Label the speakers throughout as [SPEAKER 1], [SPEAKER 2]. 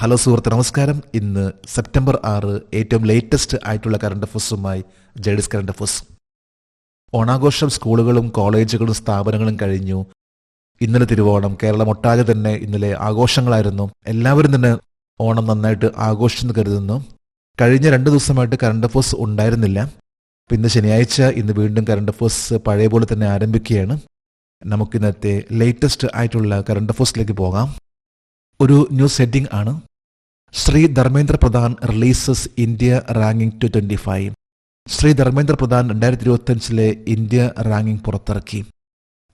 [SPEAKER 1] Hello സുഹൃത്ത്, നമസ്കാരം. ഇന്ന് സെപ്റ്റംബർ 6, ഏറ്റവും ലേറ്റസ്റ്റ് ആയിട്ടുള്ള കറണ്ട് അഫേഴ്സുമായി ജെഡിസ് കറണ്ട് അഫേഴ്സ്. ഓണാഘോഷം സ്കൂളുകളും കോളേജുകളും സ്ഥാപനങ്ങളും കഴിഞ്ഞു. ഇന്നലെ തിരുവോണം. കേരളം ഒട്ടാകെ തന്നെ ഇന്നലെ ആഘോഷങ്ങളായിരുന്നു. എല്ലാവരും തന്നെ ഓണം നന്നായിട്ട് ആഘോഷിച്ചെന്ന് കരുതുന്നു. കഴിഞ്ഞ 2 ദിവസമായിട്ട് കറണ്ട് അഫേഴ്സ് ഉണ്ടായിരുന്നില്ല. ഇന്ന് ശനിയാഴ്ച, ഇന്ന് വീണ്ടും കറണ്ട് അഫേഴ്സ് പഴയ പോലെ തന്നെ ആരംഭിക്കുകയാണ്. നമുക്കിന്നത്തെ ലേറ്റസ്റ്റ് ആയിട്ടുള്ള കറണ്ട് അഫേഴ്സിലേക്ക് പോകാം. ഒരു ന്യൂസ് ഹെഡിംഗ് ആണ്: Shri Dharmendra Pradhan releases India ranking 2025. Shri Dharmendra Pradhan 2025 India ranking പുറത്തിറക്കി.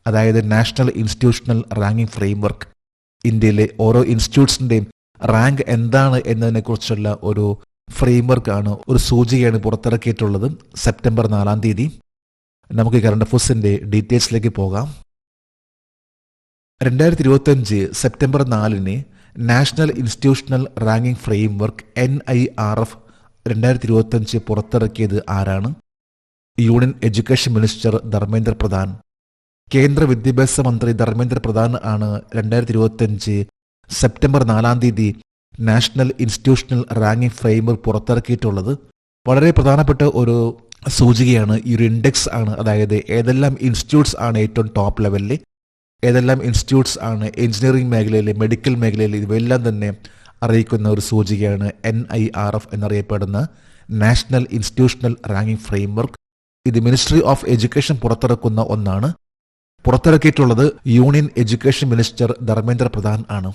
[SPEAKER 1] അതായത് നാഷണൽ ഇൻസ്റ്റിറ്റ്യൂഷണൽ റാങ്കിംഗ് ഫ്രെയിംവർക്ക്. ഇന്ത്യയിലെ ഓരോ ഇൻസ്റ്റിറ്റ്യൂട്ട്സിൻ്റെയും റാങ്ക് എന്താണ് എന്നതിനെക്കുറിച്ചുള്ള ഒരു ഫ്രെയിംവർക്ക് ആണ്, ഒരു സൂചികയാണ് പുറത്തിറക്കിയിട്ടുള്ളത്. സെപ്റ്റംബർ 4 നമുക്ക് കറണ്ട് അഫേഴ്സിൻ്റെ ഡീറ്റെയിൽസിലേക്ക് പോകാം. 2025 September 4 national institutional ranking framework NIRF 2025 പുറത്തിറക്കിയത് ആരാണ്? Union education minister Dharmendra Pradhan. കേന്ദ്ര വിദ്യാഭ്യാസ മന്ത്രി ധർമ്മേന്ദ്ര പ്രധാൻ ആണ് 2025 September 4 national institutional ranking framework പുറത്തിറക്കിയിട്ടുള്ളത്. വളരെ പ്രധാനപ്പെട്ട ഒരു സൂചികയാണ്, ഈ ഒരു ഇൻഡെക്സ് ആണ്. അതായത് ഏതെല്ലാം ഇൻസ്റ്റിറ്റ്യൂട്ട്സ് ആണ് ഏറ്റവും ടോപ്പ് ലെവലിൽ, ഏതെല്ലാം ഇൻസ്റ്റിറ്റ്യൂട്ട്സ് ആണ് എഞ്ചിനീയറിംഗ് മേഖലയിൽ, മെഡിക്കൽ മേഖലയിൽ, ഇവയെല്ലാം തന്നെ അറിയിക്കുന്ന ഒരു സൂചികയാണ് NIRF എന്നറിയപ്പെടുന്ന നാഷണൽ ഇൻസ്റ്റിറ്റ്യൂഷണൽ റാങ്കിംഗ് ഫ്രെയിംവർക്ക്. ഇത് മിനിസ്ട്രി ഓഫ് എഡ്യൂക്കേഷൻ പുറത്തിറക്കുന്ന ഒന്നാണ്. പുറത്തിറക്കിയിട്ടുള്ളത് union education minister Dharmendra Pradhan ആണ്.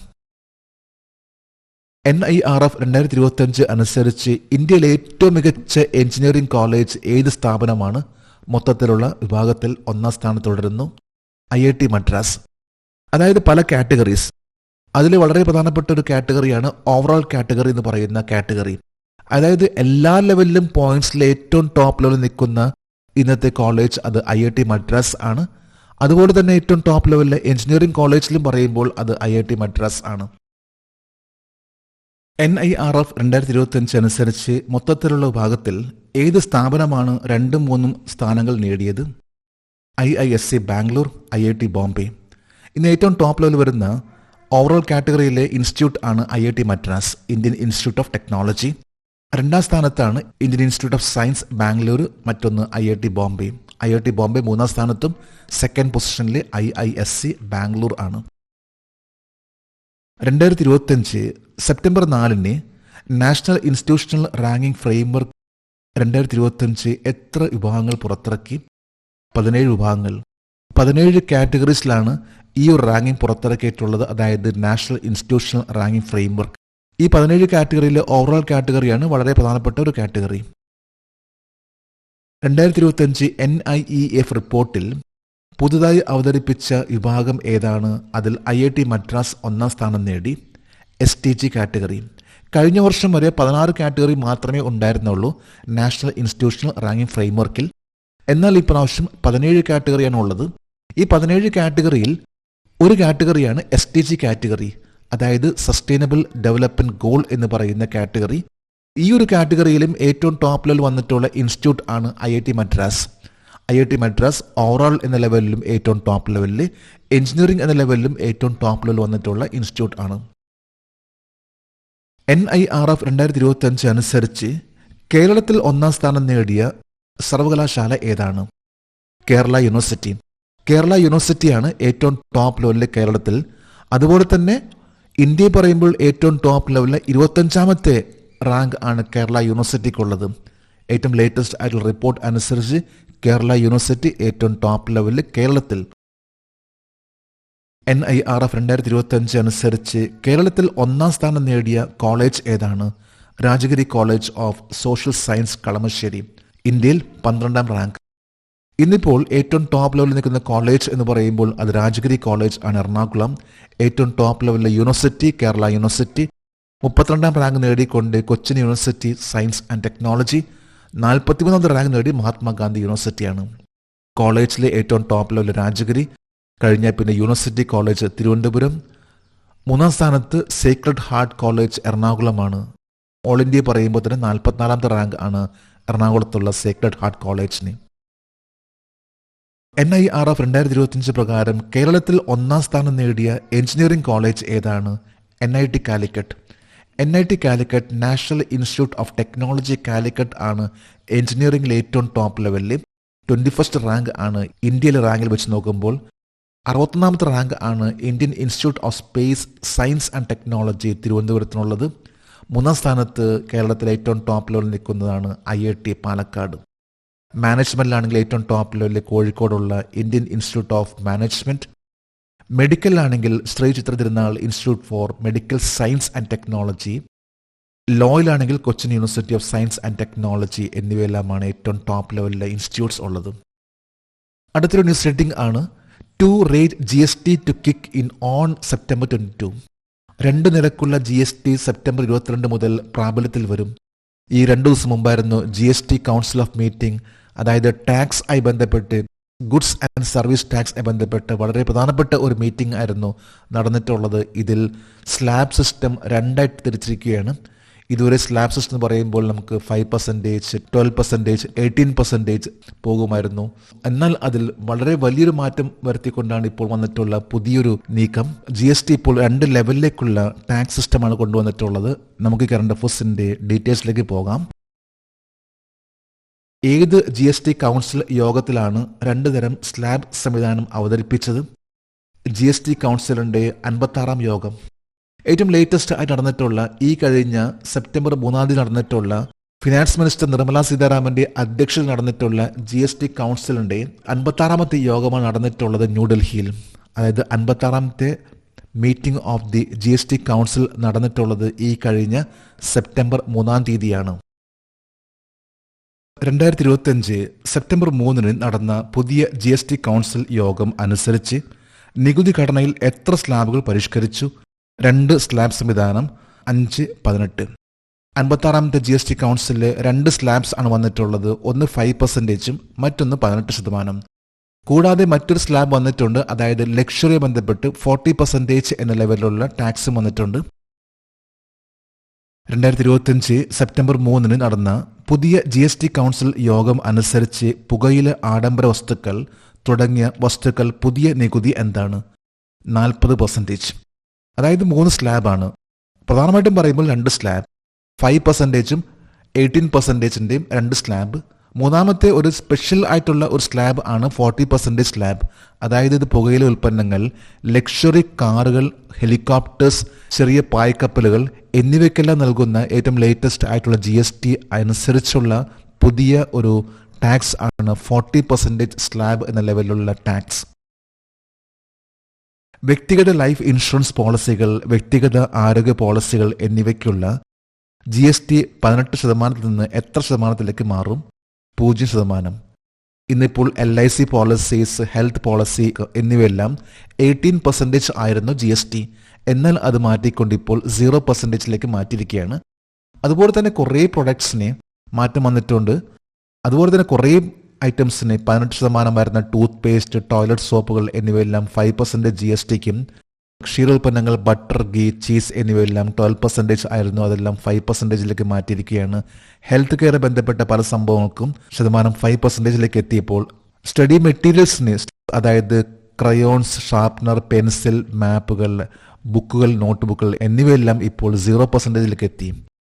[SPEAKER 1] NIRF 2025 അനുസരിച്ച് ഇന്ത്യയിലെ ഏറ്റവും മികച്ച എഞ്ചിനീയറിംഗ് കോളേജ് ഏത് സ്ഥാപനമാണ്? മൊത്തത്തിലുള്ള വിഭാഗത്തിൽ 1ാം സ്ഥാനത്ത് തുടരുന്നു IIT മദ്രാസ്. അതായത് പല കാറ്റഗറീസ്, അതിൽ വളരെ പ്രധാനപ്പെട്ട ഒരു കാറ്റഗറിയാണ് ഓവറോൾ കാറ്റഗറി എന്ന് പറയുന്ന കാറ്റഗറി. അതായത് എല്ലാ ലെവലിലും പോയിന്റ്സിൽ ഏറ്റവും ടോപ്പ് ലെവലിൽ നിൽക്കുന്ന ഇന്നത്തെ കോളേജ് അത് IIT മദ്രാസ് ആണ്. അതുപോലെ തന്നെ ഏറ്റവും ടോപ്പ് ലെവലിലെ എഞ്ചിനീയറിംഗ് കോളേജിലും പറയുമ്പോൾ അത് IIT മദ്രാസ് ആണ്. NIRF 2025 അനുസരിച്ച് മൊത്തത്തിലുള്ള വിഭാഗത്തിൽ ഏത് സ്ഥാപനമാണ് 2ഉം 3ഉം സ്ഥാനങ്ങൾ നേടിയത്? IISc Bangalore, IIT Bombay. ഇന്ന് ഏറ്റവും ടോപ്പ് ലെവൽ വരുന്ന ഓവറോൾ കാറ്റഗറിയിലെ ഇൻസ്റ്റിറ്റ്യൂട്ട് ആണ് IIT Madras, Indian institute of technology. 2ാം സ്ഥാനത്താണ് Indian institute of science Bangalore, മറ്റൊന്ന് IIT ബോംബെ. IIT ബോംബെ 3ാം സ്ഥാനത്തും 2nd പൊസിഷനിൽ IISc ബാംഗ്ലൂർ ആണ്. 2025 September 4 national institutional ranking framework 2025 എത്ര വിഭാഗങ്ങൾ പുറത്തിറക്കി? 17 വിഭാഗങ്ങൾ. 17 കാറ്റഗറീസിലാണ് ഈ ഒരു റാങ്കിംഗ് പുറത്തിറക്കിയിട്ടുള്ളത്. അതായത് നാഷണൽ ഇൻസ്റ്റിറ്റ്യൂഷണൽ റാങ്കിംഗ് ഫ്രെയിംവർക്ക്. ഈ 17 കാറ്റഗറിയിലെ ഓവറോൾ കാറ്റഗറിയാണ് വളരെ പ്രധാനപ്പെട്ട ഒരു കാറ്റഗറി. 2025 NIEF റിപ്പോർട്ടിൽ പുതുതായി അവതരിപ്പിച്ച വിഭാഗം ഏതാണ്? അതിൽ IIT മദ്രാസ് 1ാം സ്ഥാനം നേടി. STG category. കഴിഞ്ഞ വർഷം വരെ 16 കാറ്റഗറി മാത്രമേ ഉണ്ടായിരുന്നുള്ളൂ നാഷണൽ ഇൻസ്റ്റിറ്റ്യൂഷണൽ റാങ്കിംഗ് ഫ്രെയിംവർക്കിൽ. എന്നാൽ ഇപ്രാവശ്യം 17 കാറ്റഗറിയാണ് ഉള്ളത്. ഈ 17 കാറ്റഗറിയിൽ ഒരു കാറ്റഗറിയാണ് STG കാറ്റഗറി, അതായത് സസ്റ്റൈനബിൾ ഡെവലപ്മെന്റ് ഗോൾ എന്ന് പറയുന്ന കാറ്റഗറി. ഈ ഒരു കാറ്റഗറിയിലും ഏറ്റവും ടോപ്പ് ലെവൽ വന്നിട്ടുള്ള ഇൻസ്റ്റിറ്റ്യൂട്ട് ആണ് IIT Madras. IIT Madras overall എന്ന ലെവലിലും ഏറ്റവും ടോപ്പ് ലെവലിൽ, എഞ്ചിനീയറിംഗ് എന്ന ലെവലിലും ഏറ്റവും ടോപ്പ് ലെവൽ വന്നിട്ടുള്ള ഇൻസ്റ്റിറ്റ്യൂട്ട് ആണ്. NIRF 2025 അനുസരിച്ച് കേരളത്തിൽ 1ാം സ്ഥാനം നേടിയ സർവകലാശാല ഏതാണ്? കേരള യൂണിവേഴ്സിറ്റി. കേരള യൂണിവേഴ്സിറ്റിയാണ് ഏറ്റവും ടോപ്പ് ലെവലിൽ കേരളത്തിൽ. അതുപോലെ തന്നെ ഇന്ത്യയിൽ പറയുമ്പോൾ ഏറ്റവും ടോപ്പ് ലെവലിൽ 25ാമത്തെ റാങ്ക് ആണ് കേരള യൂണിവേഴ്സിറ്റിക്കുള്ളത്. ഏറ്റവും ലേറ്റസ്റ്റ് ആയിട്ടുള്ള റിപ്പോർട്ട് അനുസരിച്ച് കേരള യൂണിവേഴ്സിറ്റി ഏറ്റവും ടോപ്പ് ലെവലിൽ കേരളത്തിൽ. NIRF 2025 അനുസരിച്ച് കേരളത്തിൽ 1ാം സ്ഥാനം നേടിയ കോളേജ് ഏതാണ്? Rajagiri college of social science Kalamassery. ഇന്ത്യയിൽ 12ാം റാങ്ക്. ഇന്നിപ്പോൾ ഏറ്റവും ടോപ്പ് ലെവലിൽ നിൽക്കുന്ന കോളേജ് എന്ന് പറയുമ്പോൾ അത് രാജഗിരി കോളേജ് ആണ്, എറണാകുളം. ഏറ്റവും ടോപ്പ് ലെവലിലെ യൂണിവേഴ്സിറ്റി കേരള യൂണിവേഴ്സിറ്റി. 32ാം റാങ്ക് നേടിക്കൊണ്ട് Cochin university science and technology. 43ാമത്തെ റാങ്ക് നേടി മഹാത്മാഗാന്ധി യൂണിവേഴ്സിറ്റിയാണ്. കോളേജിലെ ഏറ്റവും ടോപ്പ് ലെവൽ രാജഗിരി, കഴിഞ്ഞ പിന്നെ യൂണിവേഴ്സിറ്റി കോളേജ് തിരുവനന്തപുരം. 3ാം സ്ഥാനത്ത് സേക്രഡ് ഹാർട്ട് കോളേജ് എറണാകുളമാണ്. ഓൾ ഇന്ത്യ പറയുമ്പോൾ തന്നെ 44ാമത്തെ റാങ്ക് ആണ് എറണാകുളത്തുള്ള സേക്രഡ് ഹാർട്ട് കോളേജിന്. NIRF 2025 പ്രകാരം കേരളത്തിൽ 1ാം സ്ഥാനം നേടിയ എഞ്ചിനീയറിംഗ് കോളേജ് ഏതാണ്? NIT Calicut. NIT Calicut, national institute of technology Calicut ആണ് എഞ്ചിനീയറിംഗിൽ ഏറ്റവും ടോപ്പ് ലെവലിൽ. 21st റാങ്ക് ആണ് ഇന്ത്യയിലെ റാങ്കിൽ വെച്ച് നോക്കുമ്പോൾ. 61ാമത്തെ റാങ്ക് ആണ് Indian institute of space science and technology തിരുവനന്തപുരത്തിനുള്ളത്. 3ാം സ്ഥാനത്ത് കേരളത്തിലെ ഏറ്റവും ടോപ്പ് ലെവലിൽ നിൽക്കുന്നതാണ് IIT പാലക്കാട്. മാനേജ്മെന്റിലാണെങ്കിൽ ഏറ്റവും ടോപ്പ് ലെവലിൽ കോഴിക്കോടുള്ള ഇന്ത്യൻ ഇൻസ്റ്റിറ്റ്യൂട്ട് ഓഫ് മാനേജ്മെന്റ്. മെഡിക്കലിലാണെങ്കിൽ Sree Chitra Thirunal institute for medical science and technology. ലോയിലാണെങ്കിൽ Cochin university of science and technology എന്നിവയെല്ലാമാണ് ഏറ്റവും ടോപ്പ് ലെവലിലെ ഇൻസ്റ്റിറ്റ്യൂട്ട്സ് ഉള്ളത്. അടുത്തൊരു ന്യൂസ് റീഡിംഗ് ആണ്. Two rate GST to kick in on September 22. 2 നിരക്കുള്ള GST സെപ്റ്റംബർ 22 മുതൽ പ്രാബല്യത്തിൽ വരും. ഈ 2 ദിവസം മുമ്പായിരുന്നു GST കൗൺസിൽ ഓഫ് മീറ്റിംഗ്, അതായത് ടാക്സ് ആയി ബന്ധപ്പെട്ട് ഗുഡ്സ് ആൻഡ് സർവീസ് ടാക്സ് ആയി ബന്ധപ്പെട്ട് വളരെ പ്രധാനപ്പെട്ട ഒരു മീറ്റിംഗ് ആയിരുന്നു നടന്നിട്ടുള്ളത്. ഇതിൽ സ്ലാബ് സിസ്റ്റം 2ആയിട്ട് തിരിച്ചിരിക്കുകയാണ്. ഇതുവരെ സ്ലാബ് സിസ്റ്റം എന്ന് പറയുമ്പോൾ നമുക്ക് 5%, 12%, 18% പോകുമായിരുന്നു. എന്നാൽ അതിൽ വളരെ വലിയൊരു മാറ്റം വരുത്തിക്കൊണ്ടാണ് ഇപ്പോൾ വന്നിട്ടുള്ള പുതിയൊരു നീക്കം. GST ഇപ്പോൾ 2 ലെവലിലേക്കുള്ള ടാക്സ് സിസ്റ്റമാണ് കൊണ്ടുവന്നിട്ടുള്ളത്. നമുക്ക് കറണ്ട് അഫയേഴ്സിന്റെ ഡീറ്റെയിൽസിലേക്ക് പോകാം. ഏത് GST കൗൺസിൽ യോഗത്തിലാണ് 2 തരം സ്ലാബ് സംവിധാനം അവതരിപ്പിച്ചത്? GST കൗൺസിലിന്റെ 56ാം യോഗം. ഏറ്റവും ലേറ്റസ്റ്റ് ആയിട്ട് നടന്നിട്ടുള്ള ഈ കഴിഞ്ഞ സെപ്റ്റംബർ 3 നടന്നിട്ടുള്ള ഫിനാൻസ് മിനിസ്റ്റർ നിർമ്മല സീതാരാമന്റെ അധ്യക്ഷതയിൽ നടന്നിട്ടുള്ള GST കൗൺസിലിന്റെ 56ാമത്തെ യോഗമാണ് നടന്നിട്ടുള്ളത് ന്യൂഡൽഹിയിൽ. അതായത് 56ാമത്തെ meeting of the GST council നടന്നിട്ടുള്ളത് ഈ കഴിഞ്ഞ സെപ്റ്റംബർ 3 2025 സെപ്റ്റംബർ 3 നടന്ന പുതിയ GST കൗൺസിൽ യോഗം അനുസരിച്ച് നികുതി ഘടനയിൽ എത്ര സ്ലാബുകൾ പരിഷ്കരിച്ചു? 2 സ്ലാബ് സംവിധാനം, 5-18. 56ാമത്തെ GST കൗൺസിലിൽ 2 സ്ലാബ്സ് ആണ് വന്നിട്ടുള്ളത്. ഒന്ന് 5%, മറ്റൊന്ന് 18%. കൂടാതെ മറ്റൊരു സ്ലാബ് വന്നിട്ടുണ്ട്, അതായത് ലക്ഷറിയെ ബന്ധപ്പെട്ട് 40% എന്ന ലെവലിലുള്ള ടാക്സും വന്നിട്ടുണ്ട്. 2025 സെപ്റ്റംബർ 3 നടന്ന പുതിയ GST കൗൺസിൽ യോഗം അനുസരിച്ച് പുകയില, ആഡംബര വസ്തുക്കൾ തുടങ്ങിയ വസ്തുക്കൾ പുതിയ നികുതി എന്താണ്? 40%. അതായത് 3 സ്ലാബാണ്. പ്രധാനമായിട്ടും പറയുമ്പോൾ 2 സ്ലാബ്, 5%, 18%ൻ്റെയും 2 സ്ലാബ്. മൂന്നാമത്തെ ഒരു സ്പെഷ്യൽ ആയിട്ടുള്ള ഒരു സ്ലാബ് ആണ് 40% സ്ലാബ്. അതായത് ഇത് പുകയില ഉൽപ്പന്നങ്ങൾ, ലക്ഷറി കാറുകൾ, ഹെലികോപ്റ്റേഴ്സ്, ചെറിയ പായ്ക്കപ്പലുകൾ എന്നിവയ്ക്കെല്ലാം നൽകുന്ന ഏറ്റവും ലേറ്റസ്റ്റ് ആയിട്ടുള്ള GST അനുസരിച്ചുള്ള പുതിയ ഒരു ടാക്സ് ആണ് 40% സ്ലാബ് എന്ന ലെവലിലുള്ള ടാക്സ്. വ്യക്തിഗത ലൈഫ് ഇൻഷുറൻസ് പോളിസികൾ, വ്യക്തിഗത ആരോഗ്യ പോളിസികൾ എന്നിവയ്ക്കുള്ള GST 18% നിന്ന് എത്ര ശതമാനത്തിലേക്ക് മാറും? 0%. ഇന്നിപ്പോൾ LIC പോളിസീസ്, ഹെൽത്ത് പോളിസി എന്നിവയെല്ലാം 18% ആയിരുന്നു GST. എന്നാൽ അത് മാറ്റിക്കൊണ്ടിപ്പോൾ 0%ലേക്ക് മാറ്റിയിരിക്കുകയാണ്. അതുപോലെ തന്നെ കുറേ പ്രൊഡക്ട്സിന് മാറ്റം വന്നിട്ടുണ്ട്. അതുപോലെ തന്നെ കുറേ ഐറ്റംസിന് 18% വരുന്ന ടൂത്ത് പേസ്റ്റ്, ടോയ്ലറ്റ് സോപ്പുകൾ എന്നിവയെല്ലാം 5% GSTക്കും, ക്ഷീരോൽപ്പന്നങ്ങൾ, ബട്ടർ, ഗീ, ചീസ് എന്നിവയെല്ലാം 12% ആയിരുന്നു, അതെല്ലാം 5%ലേക്ക് മാറ്റിയിരിക്കുകയാണ്. ഹെൽത്ത് കെയർ ബന്ധപ്പെട്ട പല സംഭവങ്ങൾക്കും ശതമാനം 5%ലേക്ക് എത്തിയപ്പോൾ സ്റ്റഡി മെറ്റീരിയൽസിന്, അതായത് ക്രയോൺസ്, ഷാർപ്നർ, പെൻസിൽ, മാപ്പുകൾ, ബുക്കുകൾ, നോട്ട്ബുക്കുകൾ എന്നിവയെല്ലാം ഇപ്പോൾ 0%ലേക്ക് എത്തി.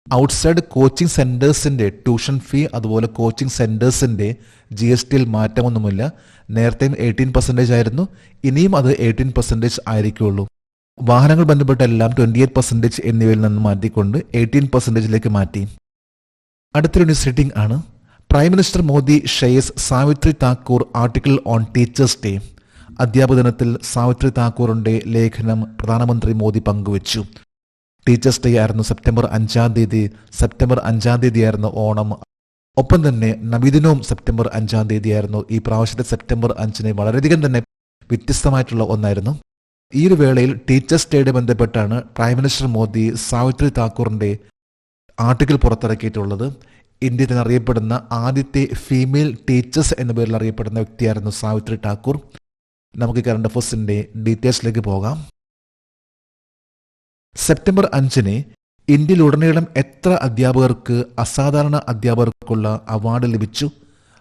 [SPEAKER 1] ഔട്ട്സൈഡ് കോച്ചിങ് സെന്റേഴ്സിന്റെ ട്യൂഷൻ ഫീ, അതുപോലെ കോച്ചിങ് സെന്റേഴ്സിന്റെ GSTയിൽ മാറ്റമൊന്നുമില്ല. നേരത്തെയും 18% ആയിരുന്നു, ഇനിയും അത് 18% ആയിരിക്കുള്ളൂ. വാഹനങ്ങൾ ബന്ധപ്പെട്ട എല്ലാം 28% എന്നിവയിൽ നിന്ന് മാറ്റിക്കൊണ്ട് 18%ലേക്ക് മാറ്റി. അടുത്തൊരു ന്യൂസ് റീഡിംഗ് ആണ്. Prime minister Modi shares Savitri Thakur article on teachers day. അധ്യാപക ദിനത്തിൽ സാവിത്രി താക്കൂറിന്റെ ലേഖനം പ്രധാനമന്ത്രി മോദി പങ്കുവച്ചു. ടീച്ചേഴ്സ് ഡേ ആയിരുന്നു സെപ്റ്റംബർ 5 സെപ്റ്റംബർ 5 ആയിരുന്നു ഓണം. ഒപ്പം തന്നെ നബിദിനവും സെപ്റ്റംബർ 5 ആയിരുന്നു. ഈ പ്രാവശ്യത്തെ സെപ്റ്റംബർ 5 വളരെയധികം തന്നെ വ്യത്യസ്തമായിട്ടുള്ള ഒന്നായിരുന്നു. ഈ ഒരു വേളയിൽ ടീച്ചേഴ്സ് ഡേയുടെ ബന്ധപ്പെട്ടാണ് പ്രൈം മിനിസ്റ്റർ മോദി സാവിത്രി താക്കൂറിന്റെ ആർട്ടിക്കിൾ പുറത്തിറക്കിയിട്ടുള്ളത്. ഇന്ത്യയിൽ തന്നെ അറിയപ്പെടുന്ന ആദ്യത്തെ ഫീമെയിൽ ടീച്ചേഴ്സ് എന്ന പേരിൽ അറിയപ്പെടുന്ന വ്യക്തിയായിരുന്നു സാവിത്രി താക്കൂർ. നമുക്ക് കറണ്ട് അഫയേഴ്സിന്റെ ഡീറ്റെയിൽസിലേക്ക് പോകാം. സെപ്റ്റംബർ 5 ഇന്ത്യയിലുടനീളം എത്ര അധ്യാപകർക്ക് അസാധാരണ അധ്യാപകർക്കുള്ള അവാർഡ് ലഭിച്ചു?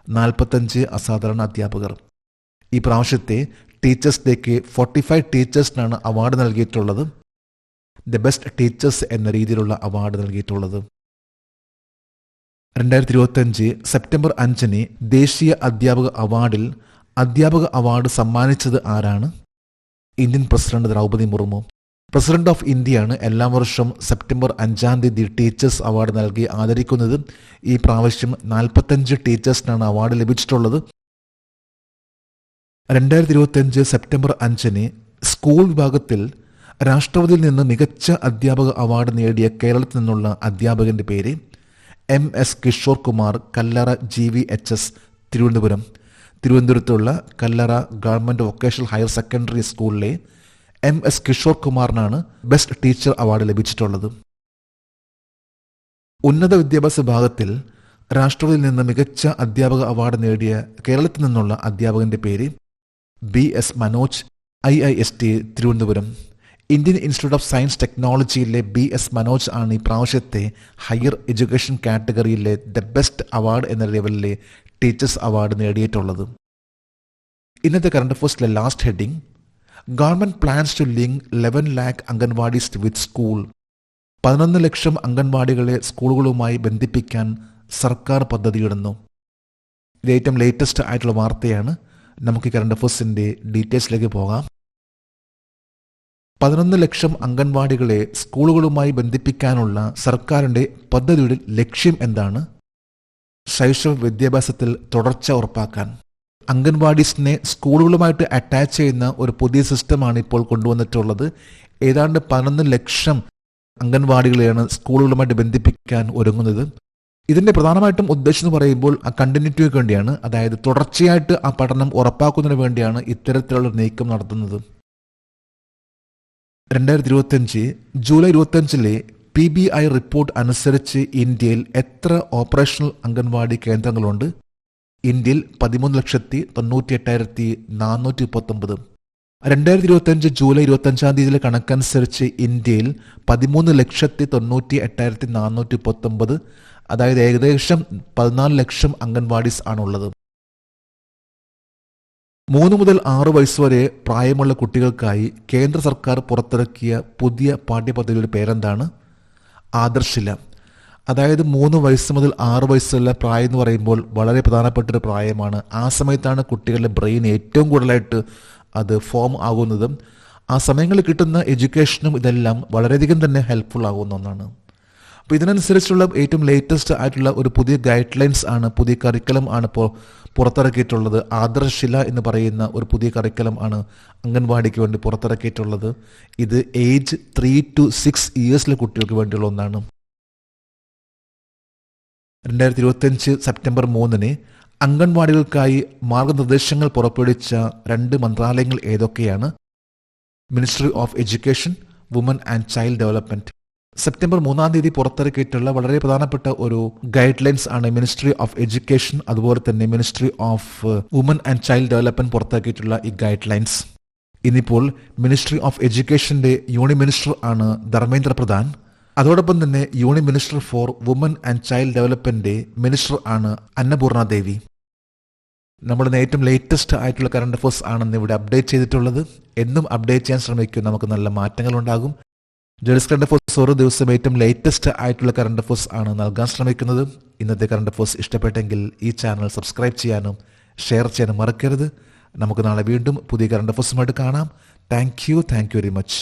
[SPEAKER 1] 45 അസാധാരണ അധ്യാപകർ. ഈ പ്രാവശ്യത്തെ ടീച്ചേഴ്സ് ഡേക്ക് 45 ടീച്ചേഴ്സിനാണ് അവാർഡ് നൽകിയിട്ടുള്ളത്. ദ ബെസ്റ്റ് ടീച്ചേഴ്സ് എന്ന രീതിയിലുള്ള അവാർഡ് നൽകിയിട്ടുള്ളത്. 2025 സെപ്റ്റംബർ 5 ദേശീയ അധ്യാപക അവാർഡിൽ അധ്യാപക അവാർഡ് സമ്മാനിച്ചത് ആരാണ്? Indian president Droupadi Murmu. President of ഇന്ത്യയാണ് എല്ലാ വർഷവും സെപ്റ്റംബർ 5 ടീച്ചേഴ്സ് അവാർഡ് നൽകി ആദരിക്കുന്നത്. ഈ പ്രാവശ്യം 45 ടീച്ചേഴ്സിനാണ് അവാർഡ് ലഭിച്ചിട്ടുള്ളത്. 2025 സെപ്റ്റംബർ 5 സ്കൂൾ വിഭാഗത്തിൽ രാഷ്ട്രപതിയിൽ നിന്ന് മികച്ച അധ്യാപക അവാർഡ് നേടിയ കേരളത്തിൽ നിന്നുള്ള അധ്യാപകന്റെ പേര് MS കിഷോർ കുമാർ, കല്ലറ GVHS, തിരുവനന്തപുരം. തിരുവനന്തപുരത്തുള്ള Kallara government vocational higher secondary സ്കൂളിലെ MS കിഷോർ കുമാറിനാണ് ബെസ്റ്റ് ടീച്ചർ അവാർഡ് ലഭിച്ചിട്ടുള്ളത്. ഉന്നത വിദ്യാഭ്യാസ വിഭാഗത്തിൽ രാഷ്ട്രപതിയിൽ നിന്ന് മികച്ച അധ്യാപക അവാർഡ് നേടിയ കേരളത്തിൽ നിന്നുള്ള അധ്യാപകന്റെ പേര് BS Manoj, IIST, Thiruvananthapuram. Indian institute of science ടെക്നോളജിയിലെ BS മനോജ് ആണ് ഈ പ്രാവശ്യത്തെ ഹയർ എഡ്യൂക്കേഷൻ കാറ്റഗറിയിലെ ദ ബെസ്റ്റ് അവാർഡ് എന്ന ലെവലിലെ ടീച്ചേഴ്സ് അവാർഡ് നേടിയിട്ടുള്ളത്. ഇന്നത്തെ കറണ്ട് അഫയേഴ്സിലെ last heading: government plans to link 11 lakh anganwadis with school. 11 ലക്ഷം അംഗൻവാടികളെ സ്കൂളുകളുമായി ബന്ധിപ്പിക്കാൻ സർക്കാർ പദ്ധതിയിടുന്നു. ഇത് ഏറ്റവും ലേറ്റസ്റ്റ് ആയിട്ടുള്ള വാർത്തയാണ്. നമുക്ക് കറണ്ട് അഫയേഴ്സിന്റെ ഡീറ്റെയിൽസിലേക്ക് പോകാം. 11 ലക്ഷം അംഗൻവാടികളെ സ്കൂളുകളുമായി ബന്ധിപ്പിക്കാനുള്ള സർക്കാരിന്റെ പദ്ധതിയുടെ ലക്ഷ്യം എന്താണ്? ശൈശവ വിദ്യാഭ്യാസത്തിൽ തുടർച്ച ഉറപ്പാക്കാൻ അംഗൻവാടീസിനെ സ്കൂളുകളുമായിട്ട് അറ്റാച്ച് ചെയ്യുന്ന ഒരു പുതിയ സിസ്റ്റമാണ് ഇപ്പോൾ കൊണ്ടുവന്നിട്ടുള്ളത്. ഏതാണ്ട് 11 ലക്ഷം അംഗൻവാടികളെയാണ് സ്കൂളുകളുമായിട്ട് ബന്ധിപ്പിക്കാൻ ഒരുങ്ങുന്നത്. ഇതിന്റെ പ്രധാനമായിട്ടും ഉദ്ദേശം എന്ന് പറയുമ്പോൾ ആ കണ്ടിന്യൂറ്റിക്ക് വേണ്ടിയാണ്, അതായത് തുടർച്ചയായിട്ട് ആ പഠനം ഉറപ്പാക്കുന്നതിന് വേണ്ടിയാണ് ഇത്തരത്തിലുള്ള നീക്കം നടത്തുന്നത്. 2025 ജൂലൈ 25 PBI റിപ്പോർട്ട് അനുസരിച്ച് ഇന്ത്യയിൽ എത്ര ഓപ്പറേഷണൽ അംഗൻവാടി കേന്ദ്രങ്ങളുണ്ട്? ഇന്ത്യയിൽ 13,98,439. 2025 ജൂലൈ 25 കണക്കനുസരിച്ച് ഇന്ത്യയിൽ 13,98,439, അതായത് ഏകദേശം 14 ലക്ഷം അംഗൻവാടീസ് ആണുള്ളത്. 3 മുതൽ 6 വയസ്സ് വരെ പ്രായമുള്ള കുട്ടികൾക്കായി കേന്ദ്ര സർക്കാർ പുറത്തിറക്കിയ പുതിയ പാഠ്യപദ്ധതിയുടെ പേരെന്താണ്? ആദർശില. അതായത് 3 വയസ്സ് മുതൽ 6 വയസ്സുള്ള പ്രായം എന്ന് പറയുമ്പോൾ വളരെ പ്രധാനപ്പെട്ടൊരു പ്രായമാണ്. ആ സമയത്താണ് കുട്ടികളുടെ ബ്രെയിൻ ഏറ്റവും കൂടുതലായിട്ട് അത് ഫോം ആകുന്നതും. ആ സമയങ്ങളിൽ കിട്ടുന്ന എഡ്യൂക്കേഷനും ഇതെല്ലാം വളരെയധികം തന്നെ ഹെൽപ്ഫുൾ ആകുന്ന ഒന്നാണ്. അപ്പോൾ ഇതിനനുസരിച്ചുള്ള ഏറ്റവും ലേറ്റസ്റ്റ് ആയിട്ടുള്ള ഒരു പുതിയ ഗൈഡ് ലൈൻസ് ആണ്, പുതിയ കരിക്കുലം ആണ് ഇപ്പോൾ പുറത്തിറക്കിയിട്ടുള്ളത്. ആദർശില എന്ന് പറയുന്ന ഒരു പുതിയ കരിക്കുലം ആണ് അംഗൻവാടിക്ക് വേണ്ടി പുറത്തിറക്കിയിട്ടുള്ളത്. ഇത് ഏജ് 3 to 6 ഇയേഴ്സിലെ കുട്ടികൾക്ക് വേണ്ടിയുള്ള ഒന്നാണ്. 2025 സെപ്റ്റംബർ 3 അംഗൻവാടികൾക്കായി മാർഗനിർദ്ദേശങ്ങൾ പുറപ്പെടുവിച്ച 2 മന്ത്രാലയങ്ങൾ ഏതൊക്കെയാണ്? Ministry of education, woman and child development. സെപ്റ്റംബർ 3 പുറത്തിറക്കിയിട്ടുള്ള വളരെ പ്രധാനപ്പെട്ട ഒരു ഗൈഡ് ലൈൻസ് ആണ് മിനിസ്ട്രി ഓഫ് എഡ്യൂക്കേഷൻ, അതുപോലെ തന്നെ ministry of woman and child development പുറത്തിറക്കിയിട്ടുള്ള ഈ ഗൈഡ് ലൈൻസ്. ഇന്നിപ്പോൾ മിനിസ്ട്രി ഓഫ് എഡ്യൂക്കേഷന്റെ യൂണിയൻ മിനിസ്റ്റർ ആണ് ധർമ്മേന്ദ്ര പ്രധാൻ. അതോടൊപ്പം തന്നെ union minister for woman and child development minister ആണ് അന്നപൂർണ ദേവി. നമ്മുടെ ഏറ്റവും ലേറ്റസ്റ്റ് ആയിട്ടുള്ള കറണ്ട് അഫയേഴ്സ് ആണെന്ന് ഇവിടെ അപ്ഡേറ്റ് ചെയ്തിട്ടുള്ളത്. എന്നും അപ്ഡേറ്റ് ചെയ്യാൻ ശ്രമിക്കും, നമുക്ക് നല്ല മാറ്റങ്ങൾ ഉണ്ടാകും. ജേർണലിസ്റ്റ് കറണ്ട് അഫയേഴ്സ് ഓരോ ദിവസം ഏറ്റവും ലേറ്റസ്റ്റ് ആയിട്ടുള്ള കറണ്ട് അഫയേഴ്സ് ആണ് നൽകാൻ ശ്രമിക്കുന്നത്. ഇന്നത്തെ കറണ്ട് അഫയേഴ്സ് ഇഷ്ടപ്പെട്ടെങ്കിൽ ഈ ചാനൽ സബ്സ്ക്രൈബ് ചെയ്യാനും ഷെയർ ചെയ്യാനും മറക്കരുത്. നമുക്ക് നാളെ വീണ്ടും പുതിയ കറണ്ട് അഫയേഴ്സുമായിട്ട് കാണാം. Thank you very much.